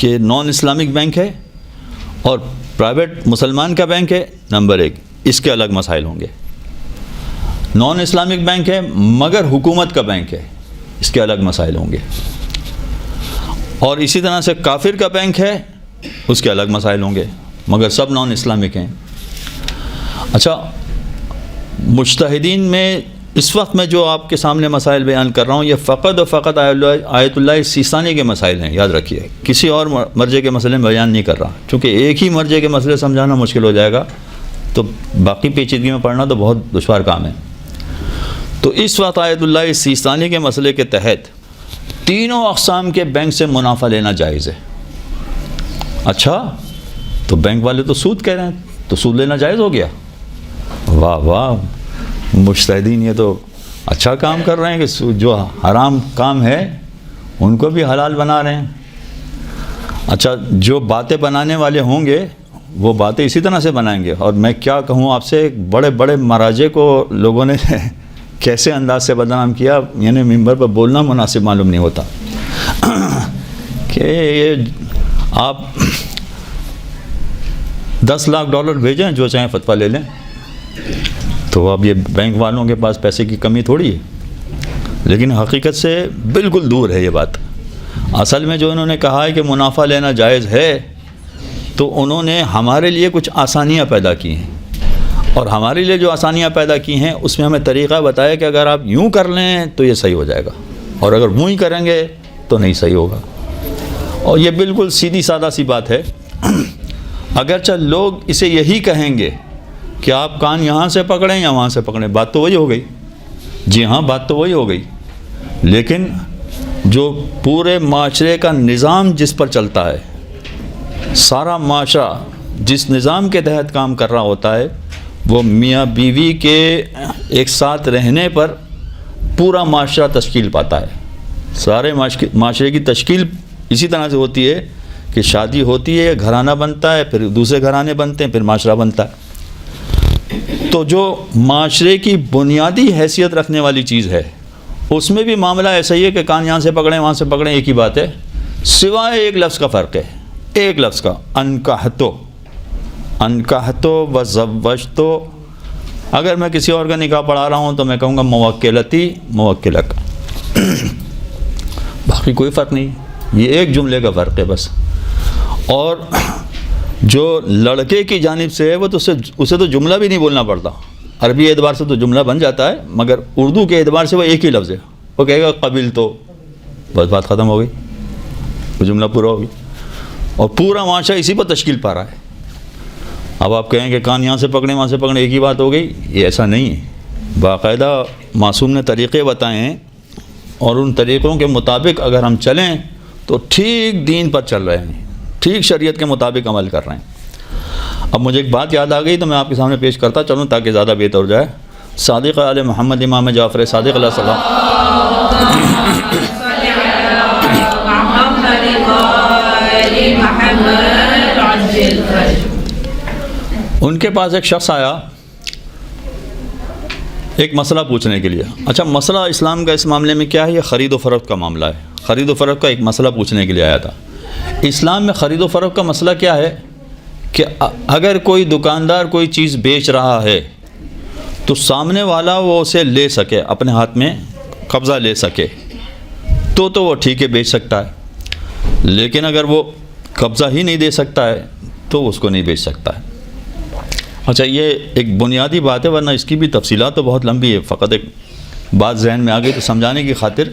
کہ naan Islamic bank ہے اور پرائیویٹ مسلمان کا بینک ہے، نمبر 1 اس کے الگ مسائل ہوں گے. نان اسلامک بینک ہے مگر حکومت کا بینک ہے، اس کے الگ مسائل ہوں گے. اور اسی طرح سے کافر کا بینک ہے، اس کے الگ مسائل ہوں گے مگر سب نان اسلامک ہیں. اچھا، مجتہدین میں اس وقت میں جو آپ کے سامنے مسائل بیان کر رہا ہوں یہ فقط و فقط آیت اللہ سیستانی کے مسائل ہیں، یاد رکھیے. کسی اور مرجع کے مسئلے میں بیان نہیں کر رہا، چونکہ ایک ہی مرجع کے مسئلے سمجھانا مشکل ہو جائے گا تو باقی پیچیدگی میں پڑھنا تو بہت دشوار کام ہے. تو اس وقت آیت اللہ سیستانی کے مسئلے کے تحت تینوں اقسام کے بینک سے منافع لینا جائز ہے. اچھا، تو بینک والے تو سود کہہ رہے ہیں، تو سود لینا جائز ہو گیا. واہ واہ، مجتہدین یہ تو اچھا کام کر رہے ہیں کہ جو حرام کام ہے ان کو بھی حلال بنا رہے ہیں. اچھا، جو باتیں بنانے والے ہوں گے وہ باتیں اسی طرح سے بنائیں گے. اور میں کیا کہوں آپ سے، بڑے بڑے مراجع کو لوگوں نے کیسے انداز سے بدنام کیا، یعنی ممبر پر بولنا مناسب معلوم نہیں ہوتا کہ یہ آپ $10 لاکھ بھیجیں جو چاہیں فتویٰ لے لیں. تو اب یہ بینک والوں کے پاس پیسے کی کمی تھوڑی ہے، لیکن حقیقت سے بالکل دور ہے یہ بات. اصل میں جو انہوں نے کہا ہے کہ منافع لینا جائز ہے تو انہوں نے ہمارے لیے کچھ آسانیاں پیدا کی ہیں، اور ہمارے لیے جو آسانیاں پیدا کی ہیں اس میں ہمیں طریقہ بتایا کہ اگر آپ یوں کر لیں تو یہ صحیح ہو جائے گا، اور اگر ووں ہی کریں گے تو نہیں صحیح ہوگا. اور یہ بالکل سیدھی سادہ سی بات ہے. اگرچہ لوگ اسے یہی کہیں گے کہ آپ کان یہاں سے پکڑیں یا وہاں سے پکڑیں، بات تو وہی ہو گئی. جی ہاں، بات تو وہی ہو گئی، لیکن جو پورے معاشرے کا نظام جس پر چلتا ہے، سارا معاشرہ جس نظام کے تحت کام کر رہا ہوتا ہے، وہ میاں بیوی کے ایک ساتھ رہنے پر پورا معاشرہ تشکیل پاتا ہے. سارے معاشرے کی تشکیل اسی طرح سے ہوتی ہے کہ شادی ہوتی ہے، گھرانہ بنتا ہے، پھر دوسرے گھرانے بنتے ہیں، پھر معاشرہ بنتا ہے. تو جو معاشرے کی بنیادی حیثیت رکھنے والی چیز ہے اس میں بھی معاملہ ایسا ہی ہے کہ کان یہاں سے پکڑیں وہاں سے پکڑیں، ایک ہی بات ہے، سوائے ایک لفظ کا فرق ہے، ایک لفظ کا، انکحتو و زوجتو. اگر میں کسی اور کا نکاح پڑھا رہا ہوں تو میں کہوں گا موکلتی موکلک، باقی کوئی فرق نہیں، یہ ایک جملے کا فرق ہے بس. اور جو لڑکے کی جانب سے ہے وہ تو اسے تو جملہ بھی نہیں بولنا پڑتا، عربی اعتبار سے تو جملہ بن جاتا ہے، مگر اردو کے اعتبار سے وہ ایک ہی لفظ ہے. وہ کہے گا قبل تو، بس بات ختم ہو گئی، وہ جملہ پورا ہو گیا. اور پورا معاشرہ اسی پر تشکیل پا رہا ہے. اب آپ کہیں کہ کان یہاں سے پکڑیں وہاں سے پکڑیں ایک ہی بات ہو گئی، یہ ایسا نہیں ہے. باقاعدہ معصوم نے طریقے بتائے ہیں، اور ان طریقوں کے مطابق اگر ہم چلیں تو ٹھیک دین پر چل رہے ہیں، ٹھیک شریعت کے مطابق عمل کر رہے ہیں. اب مجھے ایک بات یاد آ گئی تو میں آپ کے سامنے پیش کرتا چلوں تاکہ زیادہ بہتر ہو جائے. صادق علیہ محمد امام جعفر صادق علیہ السلام ان کے پاس ایک شخص آیا ایک مسئلہ پوچھنے کے لیے. اچھا، مسئلہ اسلام کا اس معاملے میں کیا ہے؟ یہ خرید و فروخت کا معاملہ ہے. خرید و فروخت کا ایک مسئلہ پوچھنے کے لیے آیا تھا. اسلام میں خرید و فروخت کا مسئلہ کیا ہے کہ اگر کوئی دکاندار کوئی چیز بیچ رہا ہے تو سامنے والا وہ اسے لے سکے، اپنے ہاتھ میں قبضہ لے سکے تو وہ ٹھیک ہے بیچ سکتا ہے. لیکن اگر وہ قبضہ ہی نہیں دے سکتا ہے تو اس کو نہیں بیچ سکتا ہے. اچھا، یہ ایک بنیادی بات ہے، ورنہ اس کی بھی تفصیلات تو بہت لمبی ہے. فقط ایک بات ذہن میں آ گئی تو سمجھانے کی خاطر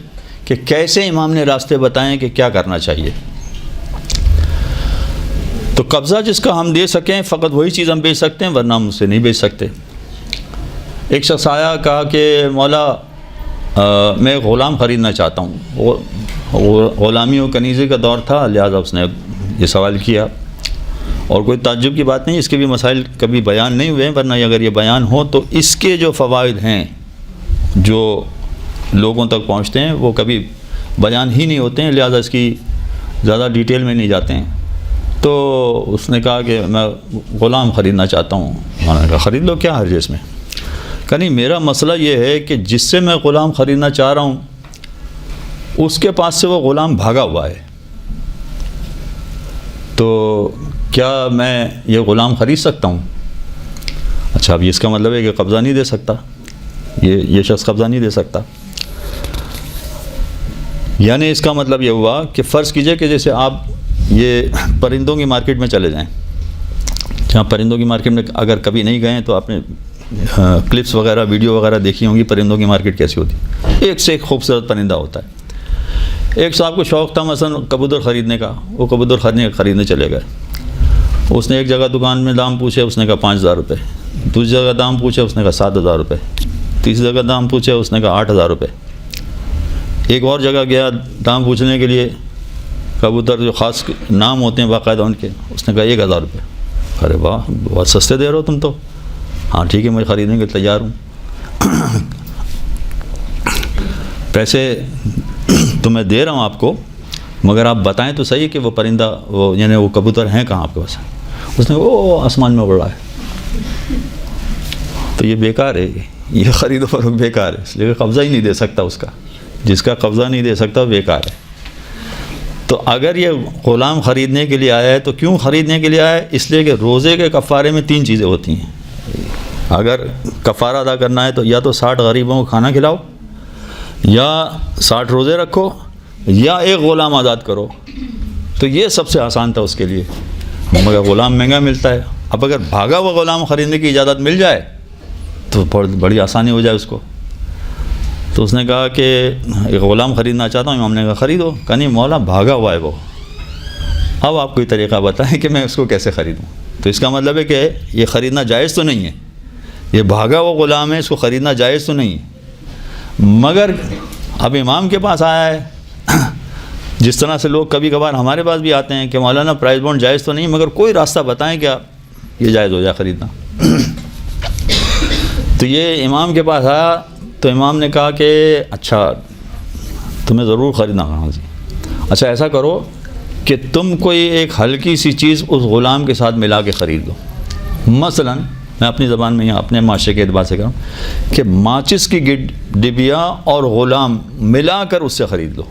کہ کیسے امام نے راستے بتائیں کہ کیا کرنا چاہیے. تو قبضہ جس کا ہم دے سکیں فقط وہی چیز ہم بیچ سکتے ہیں، ورنہ ہم اسے نہیں بیچ سکتے. ایک شخص آیا، کہا کہ مولا میں غلام خریدنا چاہتا ہوں. غلامی و کنیزی کا دور تھا، لہٰذا اس نے یہ سوال کیا. اور کوئی تعجب کی بات نہیں، اس کے بھی مسائل کبھی بیان نہیں ہوئے ہیں، ورنہ اگر یہ بیان ہو تو اس کے جو فوائد ہیں جو لوگوں تک پہنچتے ہیں وہ کبھی بیان ہی نہیں ہوتے ہیں، لہٰذا اس کی زیادہ ڈیٹیل میں نہیں جاتے ہیں. تو اس نے کہا کہ میں غلام خریدنا چاہتا ہوں. میں نے کہا خرید لو، کیا حرج ہے اس میں. کہ نہیں، میرا مسئلہ یہ ہے کہ جس سے میں غلام خریدنا چاہ رہا ہوں اس کے پاس سے وہ غلام بھاگا ہوا ہے. تو کیا میں یہ غلام خرید سکتا ہوں؟ اچھا، اب اس کا مطلب ہے کہ قبضہ نہیں دے سکتا، یہ شخص قبضہ نہیں دے سکتا. یعنی اس کا مطلب یہ ہوا کہ فرض کیجئے کہ جیسے آپ یہ پرندوں کی مارکیٹ میں چلے جائیں، جہاں پرندوں کی مارکیٹ میں اگر کبھی نہیں گئے تو آپ نے کلپس وغیرہ ویڈیو وغیرہ دیکھی ہوں گی پرندوں کی مارکیٹ کیسی ہوتی ہے. ایک سے ایک خوبصورت پرندہ ہوتا ہے. ایک صاحب کو شوق تھا مثلا کبوتر خریدنے کا، وہ کبوتر خریدنے چلے گئے. اس نے ایک جگہ دکان میں دام پوچھے، اس نے کہا 5,000 روپے. دوسری جگہ دام پوچھے، اس نے کہا 7,000 روپے. تیسری جگہ دام پوچھے، اس نے کہا 8,000 روپے. ایک اور جگہ گیا دام پوچھنے کے لیے، کبوتر جو خاص نام ہوتے ہیں باقاعدہ ان کے، اس نے کہا 1,000 روپے. ارے واہ، بہت سستے دے رہے ہو تم تو. ہاں ٹھیک ہے، میں خریدنے کے تیار ہوں. پیسے تو میں دے رہا ہوں آپ کو، مگر آپ بتائیں تو صحیح کہ وہ پرندہ یعنی وہ کبوتر ہیں کہاں آپ کے پاس؟ اس نے کہا وہ آسمان میں اڑ رہا ہے. تو یہ بیکار ہے، یہ خرید و فروخت بیکار ہے، اس لیے قبضہ ہی نہیں دے سکتا. اس کا جس کا قبضہ نہیں دے سکتا وہ بیکار ہے. تو اگر یہ غلام خریدنے کے لیے آیا ہے تو کیوں خریدنے کے لیے آیا ہے؟ اس لیے کہ روزے کے کفارے میں 3 چیزیں ہوتی ہیں. اگر کفارہ ادا کرنا ہے تو یا تو 60 غریبوں کو کھانا کھلاؤ، یا 60 روزے رکھو، یا ایک غلام آزاد کرو. تو یہ سب سے آسان تھا اس کے لیے، مگر غلام مہنگا ملتا ہے. اب اگر بھاگا ہوا غلام خریدنے کی اجازت مل جائے تو بڑی آسانی ہو جائے اس کو. تو اس نے کہا کہ ایک غلام خریدنا چاہتا ہوں. امام نے کہا خریدو. کہا نہیں مولا، بھاگا ہوا ہے وہ. اب آپ کوئی طریقہ بتائیں کہ میں اس کو کیسے خریدوں. تو اس کا مطلب ہے کہ یہ خریدنا جائز تو نہیں ہے، یہ بھاگا ہوا غلام ہے، اس کو خریدنا جائز تو نہیں ہے. مگر اب امام کے پاس آیا ہے، جس طرح سے لوگ کبھی کبھار ہمارے پاس بھی آتے ہیں کہ مولانا پرائز بانڈ جائز تو نہیں، مگر کوئی راستہ بتائیں کیا یہ جائز ہو جائے خریدنا. تو یہ امام کے پاس آیا تو امام نے کہا کہ اچھا تمہیں ضرور خریدنا. کہاں جی؟ اچھا ایسا کرو کہ تم کوئی ایک ہلکی سی چیز اس غلام کے ساتھ ملا کے خرید لو. مثلا میں اپنی زبان میں اپنے معاشرے کے اعتبار سے کہوں کہ ماچس کی ڈبیا اور غلام ملا کر اس سے خرید لو.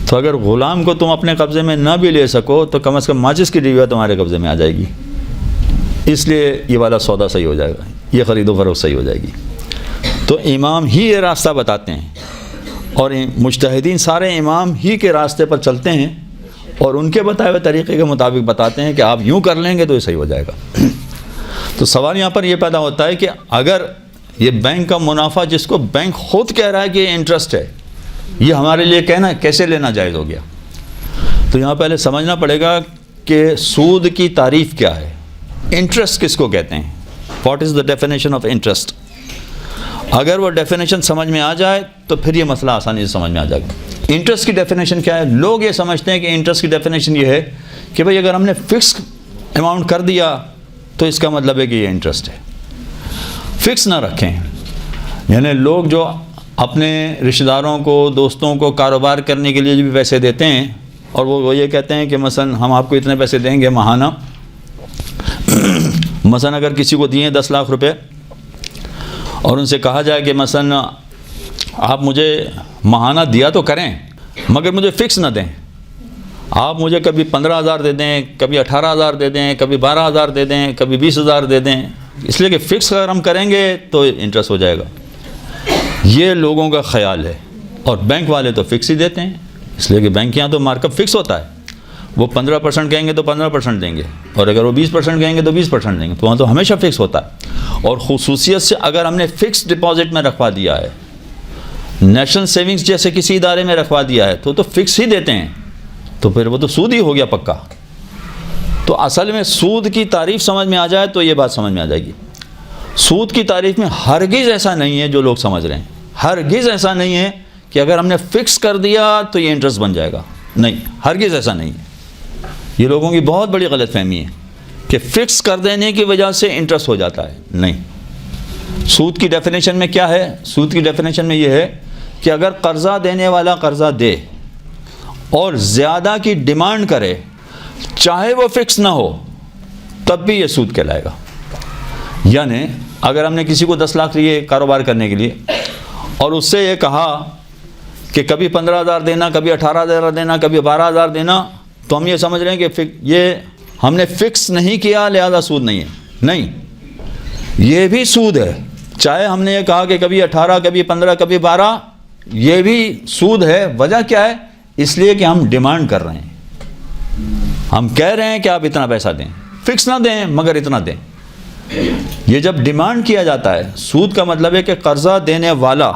تو اگر غلام کو تم اپنے قبضے میں نہ بھی لے سکو تو کم از کم ماچس کی ڈبیا تمہارے قبضے میں آ جائے گی. اس لیے یہ والا سودا صحیح ہو جائے گا، یہ خرید و فروخت صحیح ہو جائے گی. تو امام ہی یہ راستہ بتاتے ہیں، اور مجتہدین سارے امام ہی کے راستے پر چلتے ہیں اور ان کے بتائے ہوئے طریقے کے مطابق بتاتے ہیں کہ آپ یوں کر لیں گے تو یہ صحیح ہو جائے گا. تو سوال یہاں پر یہ پیدا ہوتا ہے کہ اگر یہ بینک کا منافع جس کو بینک خود کہہ رہا ہے کہ یہ انٹرسٹ ہے، یہ ہمارے لیے کہنا کیسے لینا جائز ہو گیا؟ تو یہاں پہلے سمجھنا پڑے گا کہ سود کی تعریف کیا ہے، انٹرسٹ کس کو کہتے ہیں. What is the definition of interest? اگر وہ ڈیفینیشن سمجھ میں آ جائے تو پھر یہ مسئلہ آسانی سے سمجھ میں آ جائے گا. انٹرسٹ کی ڈیفینیشن کیا ہے؟ لوگ یہ سمجھتے ہیں کہ انٹرسٹ کی ڈیفینیشن یہ ہے کہ بھئی اگر ہم نے فکس اماؤنٹ کر دیا تو اس کا مطلب ہے کہ یہ انٹرسٹ ہے. فکس نہ رکھیں. یعنی لوگ جو اپنے رشتہ داروں کو، دوستوں کو کاروبار کرنے کے لیے بھی پیسے دیتے ہیں اور وہ یہ کہتے ہیں کہ مثلا ہم آپ کو اتنے پیسے دیں گے ماہانہ. مثلا اگر کسی کو دیے 10 لاکھ روپے اور ان سے کہا جائے کہ مثلا آپ مجھے ماہانہ دیا تو کریں مگر مجھے فکس نہ دیں، آپ مجھے کبھی 15,000 دے دیں، کبھی 18,000 دے دیں، کبھی 12,000 دے دیں، کبھی 20,000 دے دیں، اس لیے کہ فکس اگر ہم کریں گے تو انٹرسٹ ہو جائے گا. یہ لوگوں کا خیال ہے. اور بینک والے تو فکس ہی دیتے ہیں، اس لیے کہ بینک یہاں تو مارک اپ فکس ہوتا ہے. وہ 15% کہیں گے تو 15% دیں گے، اور اگر وہ 20% کہیں گے تو 20% دیں گے. تو وہاں تو ہمیشہ فکس ہوتا ہے. اور خصوصیت سے اگر ہم نے فکس ڈپازٹ میں رکھوا دیا ہے، نیشنل سیونگز جیسے کسی ادارے میں رکھوا دیا ہے تو فکس ہی دیتے ہیں، تو پھر وہ تو سود ہی ہو گیا پکا. تو اصل میں سود کی تعریف سمجھ میں آ جائے تو یہ بات سمجھ میں آ جائے گی. سود کی تعریف میں ہرگز ایسا نہیں ہے جو لوگ سمجھ رہے ہیں، ہرگز ایسا نہیں ہے کہ اگر ہم نے فکس کر دیا تو یہ انٹرسٹ بن جائے گا. نہیں، ہرگز ایسا نہیں ہے. یہ لوگوں کی بہت بڑی غلط فہمی ہے کہ فکس کر دینے کی وجہ سے انٹرسٹ ہو جاتا ہے. نہیں. سود کی ڈیفینیشن میں کیا ہے؟ سود کی ڈیفینیشن میں یہ ہے کہ اگر قرضہ دینے والا قرضہ دے اور زیادہ کی ڈیمانڈ کرے، چاہے وہ فکس نہ ہو، تب بھی یہ سود کہلائے گا. یعنی اگر ہم نے کسی کو 10 لاکھ لیے کاروبار کرنے کے لیے اور اس سے یہ کہا کہ کبھی 15,000 دینا، کبھی 18,000 دینا، کبھی 12,000 دینا، تو ہم یہ سمجھ رہے ہیں کہ یہ ہم نے فکس نہیں کیا لہذا سود نہیں ہے. نہیں، یہ بھی سود ہے. چاہے ہم نے یہ کہا کہ کبھی 18 کبھی 15 کبھی 12، یہ بھی سود ہے. وجہ کیا ہے؟ اس لیے کہ ہم ڈیمانڈ کر رہے ہیں. ہم کہہ رہے ہیں کہ آپ اتنا پیسہ دیں، فکس نہ دیں مگر اتنا دیں. یہ جب ڈیمانڈ کیا جاتا ہے، سود کا مطلب ہے کہ قرضہ دینے والا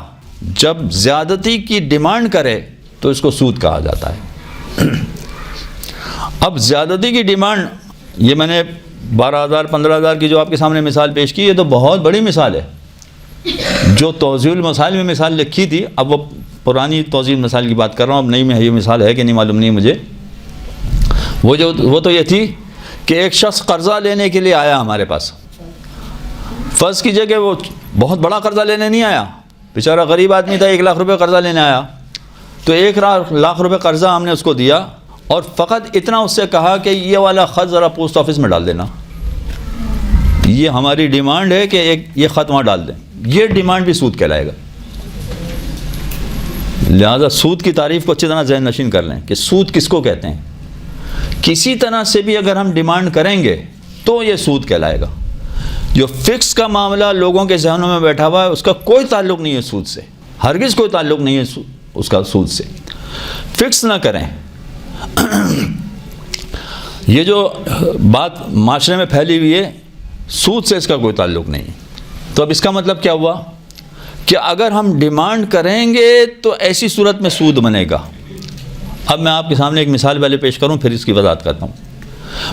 جب زیادتی کی ڈیمانڈ کرے تو اس کو سود کہا جاتا ہے. اب زیادتی کی ڈیمانڈ، یہ میں نے 12,000 15,000 کی جو آپ کے سامنے مثال پیش کی، یہ تو بہت بڑی مثال ہے. جو توضیح المسائل میں مثال لکھی تھی، اب وہ پرانی توضیح المسائل کی بات کر رہا ہوں، اب نئی میں یہ مثال ہے کہ نہیں معلوم نہیں مجھے. وہ تو یہ تھی کہ ایک شخص قرضہ لینے کے لیے آیا ہمارے پاس. فرض کیجئے کہ وہ بہت بڑا قرضہ لینے نہیں آیا، بیچارہ غریب آدمی تھا، 1 لاکھ روپے قرضہ لینے آیا. تو 1 لاکھ روپے قرضہ ہم نے اس کو دیا اور فقط اتنا اس سے کہا کہ یہ والا خط ذرا پوسٹ آفس میں ڈال دینا. یہ ہماری ڈیمانڈ ہے کہ یہ خط وہاں ڈال دیں. یہ ڈیمانڈ بھی سود کہلائے گا. لہذا سود کی تعریف کو اچھی طرح ذہن نشین کر لیں کہ سود کس کو کہتے ہیں. کسی طرح سے بھی اگر ہم ڈیمانڈ کریں گے تو یہ سود کہلائے گا. جو فکس کا معاملہ لوگوں کے ذہنوں میں بیٹھا ہوا ہے، اس کا کوئی تعلق نہیں ہے سود سے، ہرگز کوئی تعلق نہیں ہے اس کا سود سے. فکس نہ کریں. یہ جو بات معاشرے میں پھیلی ہوئی ہے، سود سے اس کا کوئی تعلق نہیں ہے. تو اب اس کا مطلب کیا ہوا کہ اگر ہم ڈیمانڈ کریں گے تو ایسی صورت میں سود بنے گا. اب میں آپ کے سامنے ایک مثال پہلے پیش کروں پھر اس کی وضاحت کرتا ہوں.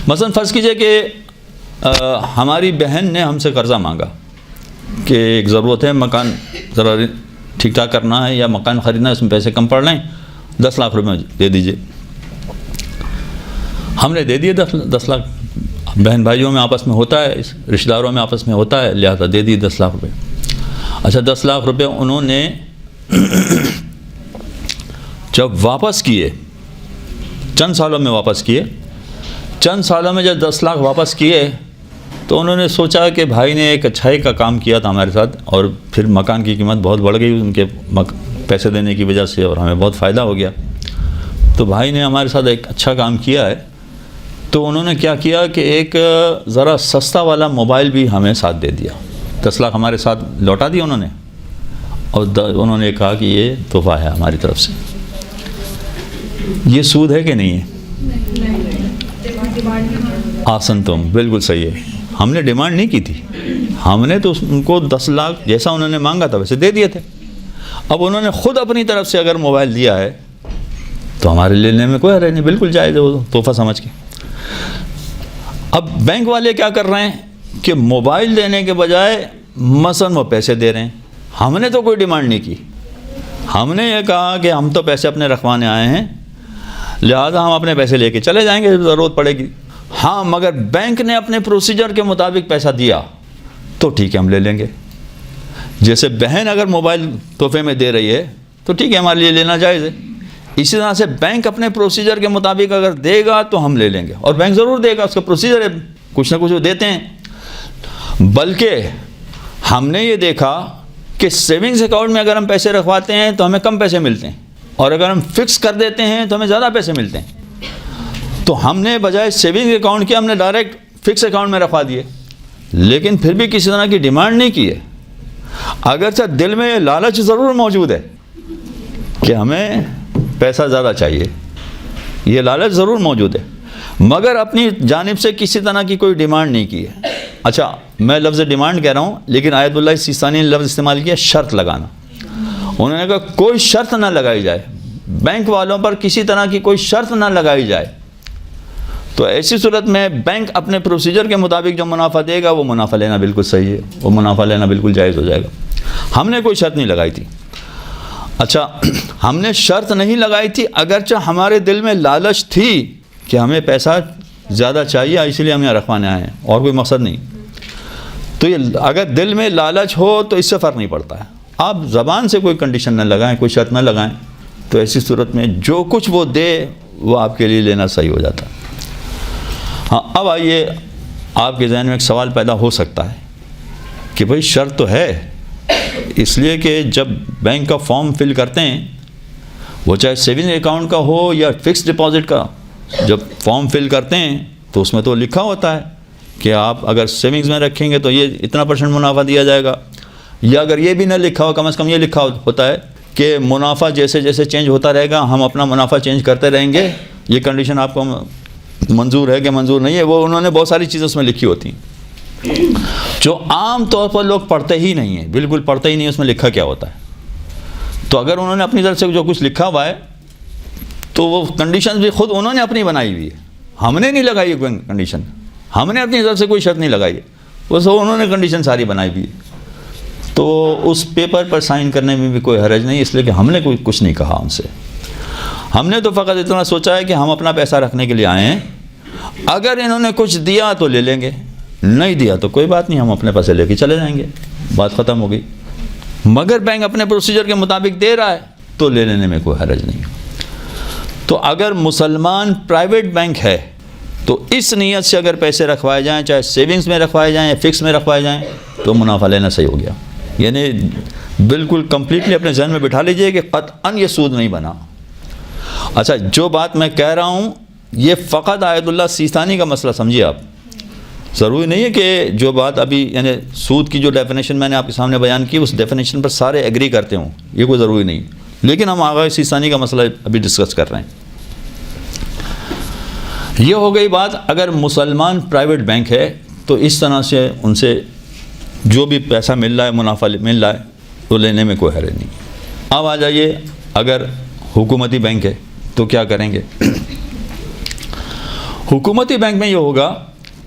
مثلا فرض کیجئے کہ ہماری بہن نے ہم سے قرضہ مانگا کہ ایک ضرورت ہے، مکان ذرا ٹھیک ٹھاک کرنا ہے یا مکان خریدنا ہے، اس میں پیسے کم پڑ رہے ہیں، 10 لاکھ روپے دے دیجئے. ہم نے دے دیے 10 لاکھ. بہن بھائیوں میں آپس میں ہوتا ہے، رشتہ داروں میں آپس میں ہوتا ہے، لہٰذا دے دیے 10 لاکھ روپے. اچھا 10 لاکھ روپے انہوں نے جب واپس کیے، چند سالوں میں واپس کیے، چند سالوں میں جب 10 لاکھ واپس کیے تو انہوں نے سوچا کہ بھائی نے ایک اچھائی کا کام کیا تھا ہمارے ساتھ، اور پھر مکان کی قیمت بہت بڑھ گئی ان کے پیسے دینے کی وجہ سے، اور ہمیں بہت فائدہ ہو گیا. تو بھائی نے ہمارے ساتھ ایک اچھا کام کیا ہے. تو انہوں نے کیا کیا کہ ایک ذرا سستا والا موبائل بھی ہمیں ساتھ دے دیا. 10 لاکھ ہمارے ساتھ لوٹا دیا انہوں نے، اور انہوں نے کہا کہ یہ تحفہ ہے ہماری طرف سے. یہ سود ہے کہ نہیں ہے؟ آسن تم بالکل صحیح ہے. ہم نے ڈیمانڈ نہیں کی تھی، ہم نے تو ان کو 10 لاکھ جیسا انہوں نے مانگا تھا ویسے دے دیے تھے. اب انہوں نے خود اپنی طرف سے اگر موبائل دیا ہے تو ہمارے لینے میں کوئی حرج نہیں، بالکل جائز ہے وہ تحفہ سمجھ کے. اب بینک والے کیا کر رہے ہیں کہ موبائل دینے کے بجائے مثلا وہ پیسے دے رہے ہیں. ہم نے تو کوئی ڈیمانڈ نہیں کی، ہم نے یہ کہا کہ ہم تو پیسے اپنے رکھوانے آئے ہیں، لہذا ہم اپنے پیسے لے کے چلے جائیں گے جب ضرورت پڑے گی. ہاں مگر بینک نے اپنے پروسیجر کے مطابق پیسہ دیا تو ٹھیک ہے ہم لے لیں گے. جیسے بہن اگر موبائل تحفے میں دے رہی ہے تو ٹھیک ہے ہمارے لیے لینا جائز ہے. اسی طرح سے بینک اپنے پروسیجر کے مطابق اگر دے گا تو ہم لے لیں گے، اور بینک ضرور دے گا، اس کا پروسیجر ہے، کچھ نہ کچھ وہ دیتے ہیں. بلکہ ہم نے یہ دیکھا کہ سیونگز اکاؤنٹ میں اگر ہم پیسے رکھواتے ہیں تو ہمیں کم پیسے ملتے ہیں، اور اگر ہم فکس کر دیتے ہیں تو ہمیں زیادہ پیسے ملتے ہیں. تو ہم نے بجائے سیونگ اکاؤنٹ کے ہم نے ڈائریکٹ فکس اکاؤنٹ میں رکھوا دیے، لیکن پھر بھی کسی طرح کی ڈیمانڈ نہیں کی ہے. اگرچہ دل میں یہ لالچ ضرور موجود ہے کہ ہمیں پیسہ زیادہ چاہیے، یہ لالچ ضرور موجود ہے، مگر اپنی جانب سے کسی طرح کی کوئی ڈیمانڈ نہیں کی ہے. اچھا میں لفظ ڈیمانڈ کہہ رہا ہوں، لیکن آیت اللہ سیستانی نے لفظ استعمال کیا شرط لگانا. انہوں نے کہا کوئی شرط نہ لگائی جائے، بینک والوں پر کسی طرح کی کوئی شرط نہ لگائی جائے. تو ایسی صورت میں بینک اپنے پروسیجر کے مطابق جو منافع دے گا وہ منافع لینا بالکل صحیح ہے، وہ منافع لینا بالکل جائز ہو جائے گا. ہم نے کوئی شرط نہیں لگائی تھی. اچھا ہم نے شرط نہیں لگائی تھی، اگرچہ ہمارے دل میں لالچ تھی کہ ہمیں پیسہ زیادہ چاہیے اس لیے ہم یہاں رکھوانے آئے ہیں، اور کوئی مقصد نہیں. تو یہ اگر دل میں لالچ ہو تو اس سے فرق نہیں پڑتا ہے. آپ زبان سے کوئی کنڈیشن نہ لگائیں، کوئی شرط نہ لگائیں، تو ایسی صورت میں جو کچھ وہ دے وہ آپ کے لیے لینا صحیح ہو جاتا ہے. ہاں اب آئیے، آپ کے ذہن میں ایک سوال پیدا ہو سکتا ہے کہ بھئی شرط تو ہے، اس لیے کہ جب بینک کا فارم فل کرتے ہیں وہ چاہے سیونگ اکاؤنٹ کا ہو یا فکس ڈپازٹ کا، جب فارم فل کرتے ہیں تو اس میں تو لکھا ہوتا ہے کہ آپ اگر سیونگز میں رکھیں گے تو یہ اتنا % منافع دیا جائے گا، یا اگر یہ بھی نہ لکھا ہو کم از کم یہ لکھا ہوتا ہے کہ منافع جیسے جیسے چینج ہوتا رہے گا ہم اپنا منافع چینج کرتے رہیں گے، یہ کنڈیشن آپ کو منظور ہے کہ منظور نہیں ہے، وہ انہوں نے بہت ساری چیزیں اس میں لکھی ہوتی ہیں جو عام طور پر لوگ پڑھتے ہی نہیں ہیں، بالکل پڑھتے ہی نہیں اس میں لکھا کیا ہوتا ہے۔ تو اگر انہوں نے اپنی طرف سے جو کچھ لکھا ہوا ہے تو وہ کنڈیشن بھی خود انہوں نے اپنی بنائی ہوئی ہے، ہم نے نہیں لگائی ہے کوئی کنڈیشن، ہم نے اپنی طرف سے کوئی شرط نہیں لگائی ہے، وہ سب انہوں نے کنڈیشن ساری بنائی ہوئی ہے۔ تو اس پیپر پر سائن کرنے میں بھی کوئی حرج نہیں، اس لیے کہ ہم نے کوئی کچھ نہیں کہا ان سے، ہم نے تو فقط اتنا سوچا ہے کہ ہم اپنا پیسہ رکھنے کے لیے آئے ہیں، اگر انہوں نے کچھ دیا تو لے لیں گے، نہیں دیا تو کوئی بات نہیں، ہم اپنے پیسے لے کے چلے جائیں گے، بات ختم ہو گئی۔ مگر بینک اپنے پروسیجر کے مطابق دے رہا ہے تو لے لینے میں کوئی حرج نہیں۔ تو اگر مسلمان پرائیویٹ بینک ہے تو اس نیت سے اگر پیسے رکھوائے جائیں، چاہے سیونگز میں رکھوائے جائیں یا فکس میں رکھوائے جائیں، تو منافع لینا صحیح ہو گیا۔ یعنی بالکل کمپلیٹلی اپنے ذہن میں بٹھا لیجئے کہ قطعاً یہ سود نہیں بنا۔ اچھا، جو بات میں کہہ رہا ہوں یہ فقط آیت اللہ سیستانی کا مسئلہ سمجھیے آپ، ضروری نہیں ہے کہ جو بات ابھی یعنی سود کی جو ڈیفینیشن میں نے آپ کے سامنے بیان کی اس ڈیفینیشن پر سارے ایگری کرتے ہوں، یہ کوئی ضروری نہیں، لیکن ہم آغا سیستانی کا مسئلہ ابھی ڈسکس کر رہے ہیں۔ یہ ہو گئی بات اگر مسلمان پرائیویٹ بینک ہے تو اس طرح سے ان سے جو بھی پیسہ مل رہا ہے، منافع مل رہا ہے، تو لینے میں کوئی حرج نہیں۔ اب آ جائیے اگر حکومتی بینک ہے تو کیا کریں گے؟ حکومتی بینک میں یہ ہوگا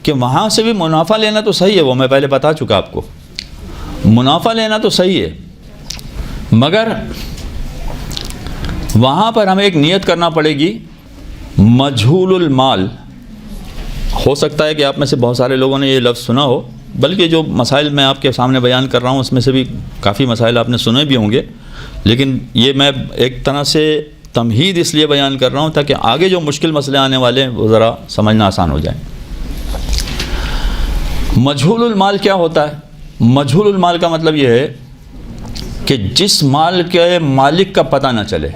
کہ وہاں سے بھی منافع لینا تو صحیح ہے، وہ میں پہلے بتا چکا آپ کو، منافع لینا تو صحیح ہے، مگر وہاں پر ہمیں ایک نیت کرنا پڑے گی، مجہول المال۔ ہو سکتا ہے کہ آپ میں سے بہت سارے لوگوں نے یہ لفظ سنا ہو، بلکہ جو مسائل میں آپ کے سامنے بیان کر رہا ہوں اس میں سے بھی کافی مسائل آپ نے سنے بھی ہوں گے، لیکن یہ میں ایک طرح سے تمہید اس لیے بیان کر رہا ہوں تاکہ آگے جو مشکل مسئلے آنے والے ہیں وہ ذرا سمجھنا آسان ہو جائے۔ مجہول المال کیا ہوتا ہے؟ مجہول المال کا مطلب یہ ہے کہ جس مال کے مالک کا پتہ نہ چلے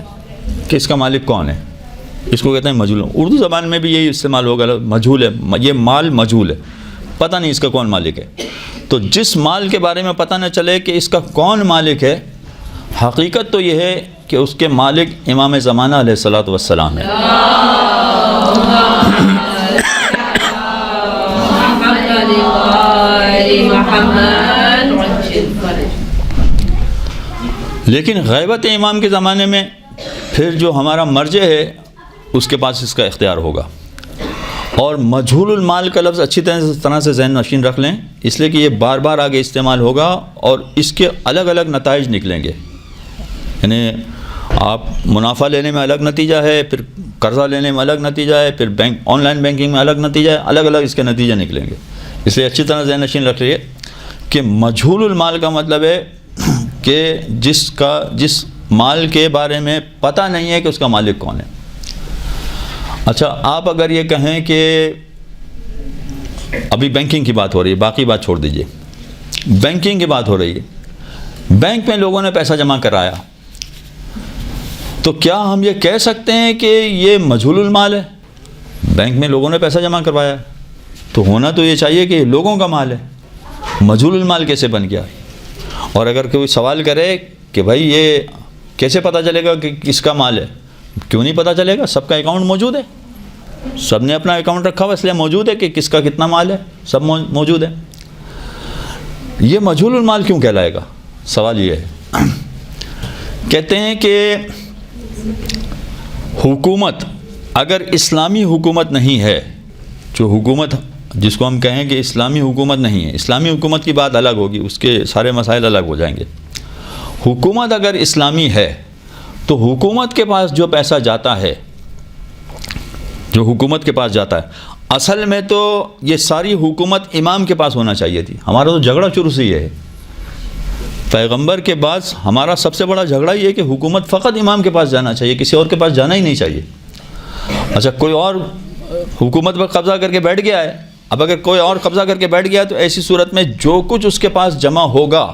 کہ اس کا مالک کون ہے، اس کو کہتے ہیں مجہول۔ اردو زبان میں بھی یہی استعمال ہوگا، مجہول ہے، یہ مال مجہول ہے، پتہ نہیں اس کا کون مالک ہے۔ تو جس مال کے بارے میں پتہ نہ چلے کہ اس کا کون مالک ہے، حقیقت تو یہ ہے کہ اس کے مالک امام زمانہ علیہ الصلوۃ والسلام ہے۔ لیکن غیبت امام کے زمانے میں پھر جو ہمارا مرجع ہے اس کے پاس اس کا اختیار ہوگا۔ اور مجہول المال کا لفظ اچھی طرح سے ذہن نشین رکھ لیں، اس لیے کہ یہ بار بار آگے استعمال ہوگا اور اس کے الگ الگ نتائج نکلیں گے۔ یعنی آپ منافع لینے میں الگ نتیجہ ہے، پھر قرضہ لینے میں الگ نتیجہ ہے، پھر آن لائن بینکنگ میں الگ نتیجہ ہے، الگ الگ اس کے نتیجے نکلیں گے۔ اس لیے اچھی طرح ذہن نشین رکھ لیجیے کہ مجہول المال کا مطلب ہے کہ جس مال کے بارے میں پتہ نہیں ہے کہ اس کا مالک کون ہے۔ اچھا، آپ اگر یہ کہیں کہ ابھی بینکنگ کی بات ہو رہی ہے، باقی بات چھوڑ دیجئے، بینکنگ کی بات ہو رہی ہے، بینک میں لوگوں نے پیسہ جمع کرایا، تو کیا ہم یہ کہہ سکتے ہیں کہ یہ مجہول المال ہے؟ بینک میں لوگوں نے پیسہ جمع کروایا ہے تو ہونا تو یہ چاہیے کہ یہ لوگوں کا مال ہے، مجہول المال کیسے بن گیا؟ اور اگر کوئی سوال کرے کہ بھائی یہ کیسے پتہ چلے گا کہ کس کا مال ہے؟ کیوں نہیں پتہ چلے گا؟ سب کا اکاؤنٹ موجود ہے، سب نے اپنا اکاؤنٹ رکھا ہوا، اس لیے موجود ہے کہ کس کا کتنا مال ہے، سب موجود ہے۔ یہ مجہول المال کیوں کہلائے گا؟ سوال یہ ہے۔ کہتے ہیں کہ حکومت اگر اسلامی حکومت نہیں ہے، جو حکومت جس کو ہم کہیں کہ اسلامی حکومت نہیں ہے، اسلامی حکومت کی بات الگ ہوگی، اس کے سارے مسائل الگ ہو جائیں گے۔ حکومت اگر اسلامی ہے تو حکومت کے پاس جو پیسہ جاتا ہے، جو حکومت کے پاس جاتا ہے، اصل میں تو یہ ساری حکومت امام کے پاس ہونا چاہیے تھی۔ ہمارا تو جھگڑا شروع سے یہ ہے، پیغمبر کے بعد ہمارا سب سے بڑا جھگڑا یہ ہے کہ حکومت فقط امام کے پاس جانا چاہیے، کسی اور کے پاس جانا ہی نہیں چاہیے۔ اچھا، کوئی اور حکومت پر قبضہ کر کے بیٹھ گیا ہے، اب اگر کوئی اور قبضہ کر کے بیٹھ گیا تو ایسی صورت میں جو کچھ اس کے پاس جمع ہوگا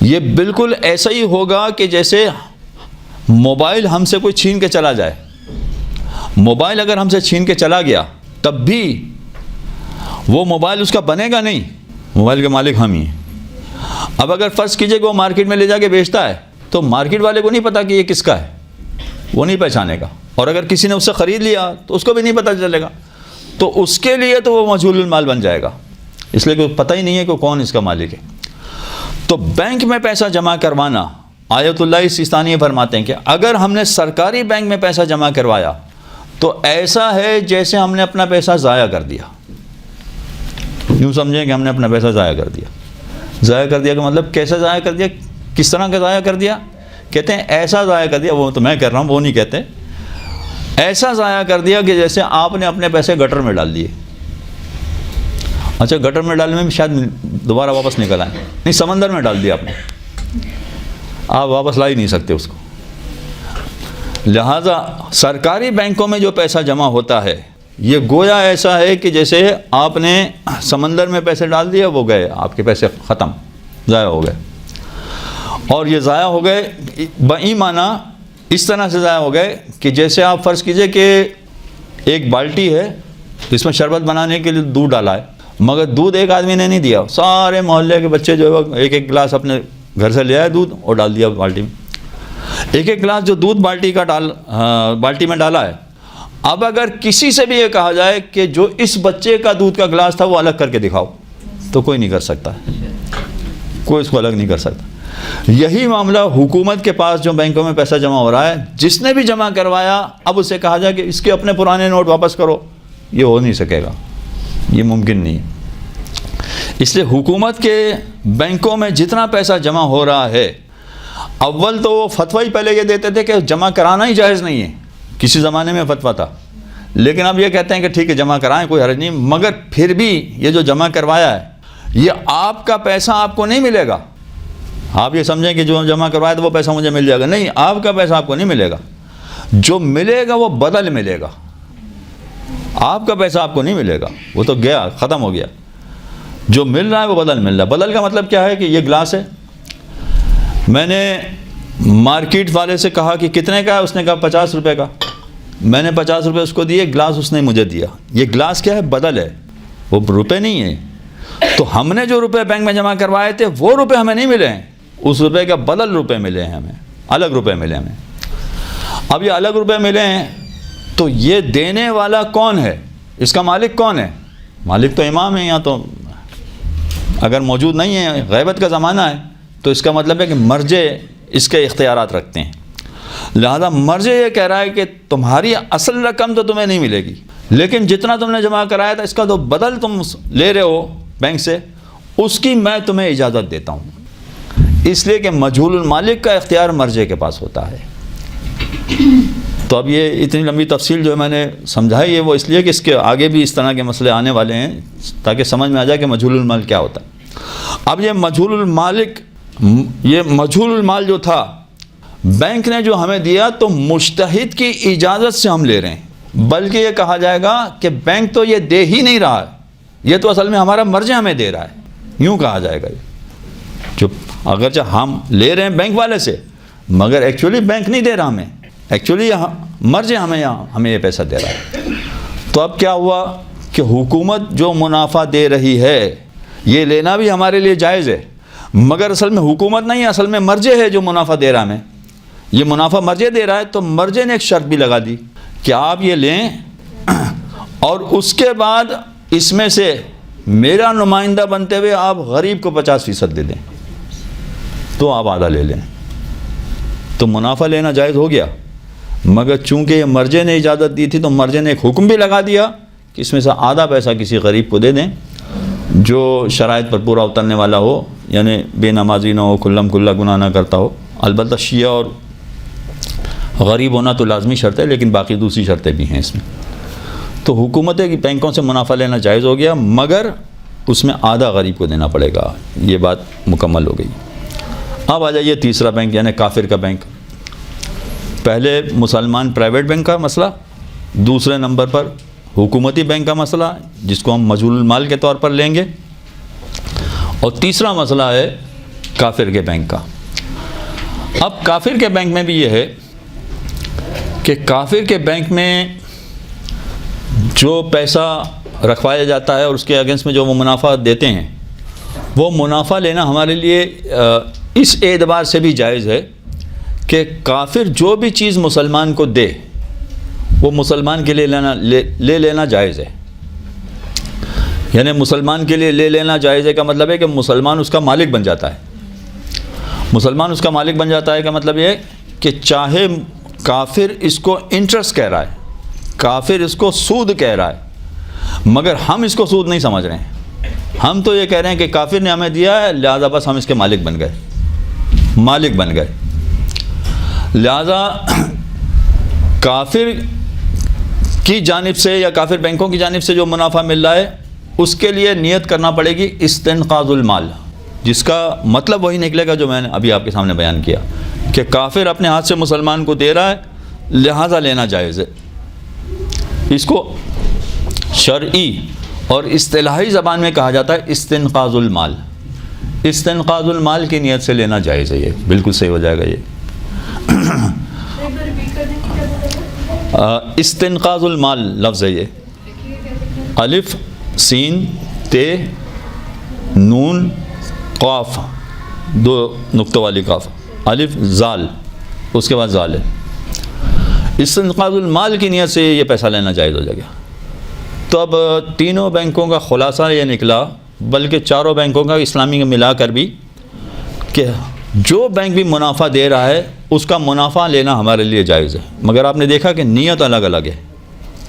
یہ بالکل ایسا ہی ہوگا کہ جیسے موبائل ہم سے کوئی چھین کے چلا جائے۔ موبائل اگر ہم سے چھین کے چلا گیا تب بھی وہ موبائل اس کا بنے گا نہیں، موبائل کے مالک ہم ہی ہیں۔ اب اگر فرض کیجئے کہ وہ مارکیٹ میں لے جا کے بیچتا ہے تو مارکیٹ والے کو نہیں پتا کہ یہ کس کا ہے، وہ نہیں پہچانے گا، اور اگر کسی نے اس سے خرید لیا تو اس کو بھی نہیں پتہ چلے گا، تو اس کے لیے تو وہ مجہول المال بن جائے گا، اس لیے کہ پتہ ہی نہیں ہے کہ کون اس کا مالک ہے۔ تو بینک میں پیسہ جمع کروانا، آیت اللہ سیستانی فرماتے ہیں کہ اگر ہم نے سرکاری بینک میں پیسہ جمع کروایا تو ایسا ہے جیسے ہم نے اپنا پیسہ ضائع کر دیا۔ یوں سمجھیں کہ ہم نے اپنا پیسہ ضائع کر دیا۔ ضائع کر دیا کا مطلب کیسا ضائع کر دیا، کس طرح کا ضائع کر دیا؟ کہتے ہیں ایسا ضائع کر دیا، وہ تو میں کہہ رہا ہوں، وہ نہیں کہتے، ایسا ضائع کر دیا کہ جیسے آپ نے اپنے پیسے گٹر میں ڈال دیے۔ اچھا، گٹر میں ڈالنے میں شاید دوبارہ واپس نکل آئیں، نہیں، سمندر میں ڈال دیا آپ نے، آپ واپس لا ہی نہیں سکتے اس کو۔ لہٰذا سرکاری بینکوں میں جو پیسہ جمع ہوتا ہے یہ گویا ایسا ہے کہ جیسے آپ نے سمندر میں پیسے ڈال دیے، وہ گئے، آپ کے پیسے ختم، ضائع ہو گئے۔ اور یہ ضائع ہو گئے بئی معنی اس طرح سے ضائع ہو گئے کہ جیسے آپ فرض کیجئے کہ ایک بالٹی ہے، اس میں شربت بنانے کے لیے دودھ ڈالا ہے، مگر دودھ ایک آدمی نے نہیں دیا، سارے محلے کے بچے جو ہے ایک ایک گلاس اپنے گھر سے لے آئے دودھ اور ڈال دیا بالٹی میں، ایک ایک گلاس جو دودھ بالٹی میں ڈالا ہے۔ اب اگر کسی سے بھی یہ کہا جائے کہ جو اس بچے کا دودھ کا گلاس تھا وہ الگ کر کے دکھاؤ، تو کوئی نہیں کر سکتا، کوئی اس کو الگ نہیں کر سکتا۔ یہی معاملہ حکومت کے پاس جو بینکوں میں پیسہ جمع ہو رہا ہے، جس نے بھی جمع کروایا اب اسے کہا جائے کہ اس کے اپنے پرانے نوٹ واپس کرو، یہ ہو نہیں سکے گا، یہ ممکن نہیں ہے۔ اس لیے حکومت کے بینکوں میں جتنا پیسہ جمع ہو رہا ہے، اول تو وہ فتویٰ ہی پہلے یہ دیتے تھے کہ جمع کرانا ہی جائز نہیں ہے، کسی زمانے میں فتویٰ تھا، لیکن اب یہ کہتے ہیں کہ ٹھیک ہے جمع کرائیں، کوئی حرج نہیں، مگر پھر بھی یہ جو جمع کروایا ہے یہ آپ کا پیسہ آپ کو نہیں ملے گا۔ آپ یہ سمجھیں کہ جو جمع کروایا تو وہ پیسہ مجھے مل جائے گا، نہیں، آپ کا پیسہ آپ کو نہیں ملے گا، جو ملے گا وہ بدل ملے گا، آپ کا پیسہ آپ کو نہیں ملے گا، وہ تو گیا، ختم ہو گیا، جو مل رہا ہے وہ بدل مل رہا ہے۔ بدل کا مطلب کیا ہے کہ یہ گلاس ہے، میں نے مارکیٹ والے سے کہا کہ کتنے کا ہے، اس نے کہا 50 روپے کا، میں نے 50 روپے اس کو دیے، گلاس اس نے مجھے دیا، یہ گلاس کیا ہے؟ بدل ہے، وہ روپے نہیں ہے۔ تو ہم نے جو روپے بینک میں جمع کروائے تھے وہ روپے ہمیں نہیں ملے ہیں، اس روپے کا بدل روپے ملے ہیں ہمیں، الگ روپے ملے ہمیں۔ اب یہ الگ روپے ملے ہیں تو یہ دینے والا کون ہے، اس کا مالک کون ہے؟ مالک تو امام ہے، یہاں تو اگر موجود نہیں ہے، غیبت کا زمانہ ہے، تو اس کا مطلب ہے کہ مرجع اس کے اختیارات رکھتے ہیں، لہذا مرجع یہ کہہ رہا ہے کہ تمہاری اصل رقم تو تمہیں نہیں ملے گی، لیکن جتنا تم نے جمع کرایا تھا اس کا تو بدل تم لے رہے ہو بینک سے، اس کی میں تمہیں اجازت دیتا ہوں، اس لیے کہ مجہول المالک کا اختیار مرجع کے پاس ہوتا ہے۔ تو اب یہ اتنی لمبی تفصیل جو میں نے سمجھائی ہے وہ اس لیے کہ اس کے آگے بھی اس طرح کے مسئلے آنے والے ہیں تاکہ سمجھ میں آ جائے کہ مجہول المال کیا ہوتا ہے۔ اب یہ مجہول المال جو تھا بینک نے جو ہمیں دیا تو مجتہد کی اجازت سے ہم لے رہے ہیں، بلکہ یہ کہا جائے گا کہ بینک تو یہ دے ہی نہیں رہا ہے، یہ تو اصل میں ہمارا مرجع ہمیں دے رہا ہے، یوں کہا جائے گا۔ جو اگرچہ ہم لے رہے ہیں بینک والے سے، مگر ایکچولی بینک نہیں دے رہا ہمیں، ایکچولی مرجع ہمیں یہ پیسہ دے رہا ہے۔ تو اب کیا ہوا کہ حکومت جو منافع دے رہی ہے یہ لینا بھی ہمارے لیے جائز ہے، مگر اصل میں حکومت نہیں ہے، اصل میں مرجع ہے جو منافع دے رہا ہمیں، یہ منافع مرجع دے رہا ہے، تو مرجع نے ایک شرط بھی لگا دی کہ آپ یہ لیں اور اس کے بعد اس میں سے میرا نمائندہ بنتے ہوئے آپ غریب کو 50% دے دیں، تو آپ آدھا لے لیں۔ تو منافع لینا جائز ہو گیا، مگر چونکہ یہ مرجع نے اجازت دی تھی تو مرجع نے ایک حکم بھی لگا دیا کہ اس میں سے آدھا پیسہ کسی غریب کو دے دیں جو شرائط پر پورا اترنے والا ہو، یعنی بے نمازی نہ ہو، کھلم کھلا گناہ نہ کرتا ہو۔ البتہ شیعہ اور غریب ہونا تو لازمی شرط ہے، لیکن باقی دوسری شرطیں بھی ہیں اس میں۔ تو حکومت کی بینکوں سے منافع لینا جائز ہو گیا، مگر اس میں آدھا غریب کو دینا پڑے گا، یہ بات مکمل ہو گئی۔ اب آ جائیے تیسرا بینک، یعنی کافر کا بینک۔ پہلے مسلمان پرائیویٹ بینک کا مسئلہ، دوسرے نمبر پر حکومتی بینک کا مسئلہ جس کو ہم مجہول المال کے طور پر لیں گے، اور تیسرا مسئلہ ہے کافر کے بینک کا۔ اب کافر کے بینک میں بھی یہ ہے کہ کافر کے بینک میں جو پیسہ رکھوایا جاتا ہے اور اس کے اگینسٹ میں جو وہ منافع دیتے ہیں، وہ منافع لینا ہمارے لیے اس اعتبار سے بھی جائز ہے کہ کافر جو بھی چیز مسلمان کو دے وہ مسلمان کے لیے لے لینا جائز ہے. یعنی مسلمان کے لیے لے لینا جائز ہے کا مطلب ہے کہ مسلمان اس کا مالک بن جاتا ہے. مسلمان اس کا مالک بن جاتا ہے کا مطلب یہ ہے کہ چاہے کافر اس کو انٹرسٹ کہہ رہا ہے، کافر اس کو سود کہہ رہا ہے، مگر ہم اس کو سود نہیں سمجھ رہے ہیں. ہم تو یہ کہہ رہے ہیں کہ کافر نے ہمیں دیا ہے، لہذا بس ہم اس کے مالک بن گئے. لہذا کافر کی جانب سے یا کافر بینکوں کی جانب سے جو منافع مل رہا ہے اس کے لیے نیت کرنا پڑے گی استنقاذ المال، جس کا مطلب وہی نکلے گا جو میں نے ابھی آپ کے سامنے بیان کیا کہ کافر اپنے ہاتھ سے مسلمان کو دے رہا ہے، لہذا لینا جائز ہے. اس کو شرعی اور اصطلاحی زبان میں کہا جاتا ہے استنقاذ المال. استنقاذ المال کی نیت سے لینا جائز ہے. یہ بالکل صحیح ہو جائے گا. یہ استنقاذ المال لفظ ہے، یہ الف سین تے نون قاف، دو نقطوں والی قاف، الف زال، اس کے بعد زال ہے. استنقاذ المال کی نیت سے یہ پیسہ لینا جائز ہو جائے گا. تو اب تینوں بینکوں کا خلاصہ یہ نکلا، بلکہ چاروں بینکوں کا اسلامی ملا کر بھی، کہ جو بینک بھی منافع دے رہا ہے اس کا منافع لینا ہمارے لیے جائز ہے. مگر آپ نے دیکھا کہ نیت الگ الگ ہے.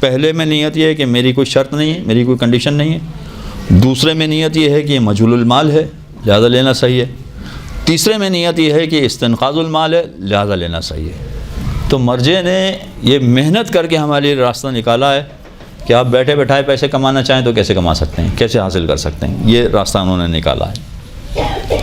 پہلے میں نیت یہ ہے کہ میری کوئی شرط نہیں ہے، میری کوئی کنڈیشن نہیں ہے. دوسرے میں نیت یہ ہے کہ یہ مجہول المال ہے، لہذا لینا صحیح ہے. تیسرے میں نیت یہ ہے کہ استنقاذ المال ہے، لہذا لینا صحیح ہے. تو مرجع نے یہ محنت کر کے ہمارے لیے راستہ نکالا ہے کہ آپ بیٹھے بیٹھائے پیسے کمانا چاہیں تو کیسے کما سکتے ہیں، کیسے حاصل کر سکتے ہیں. یہ راستہ انہوں نے نکالا ہے.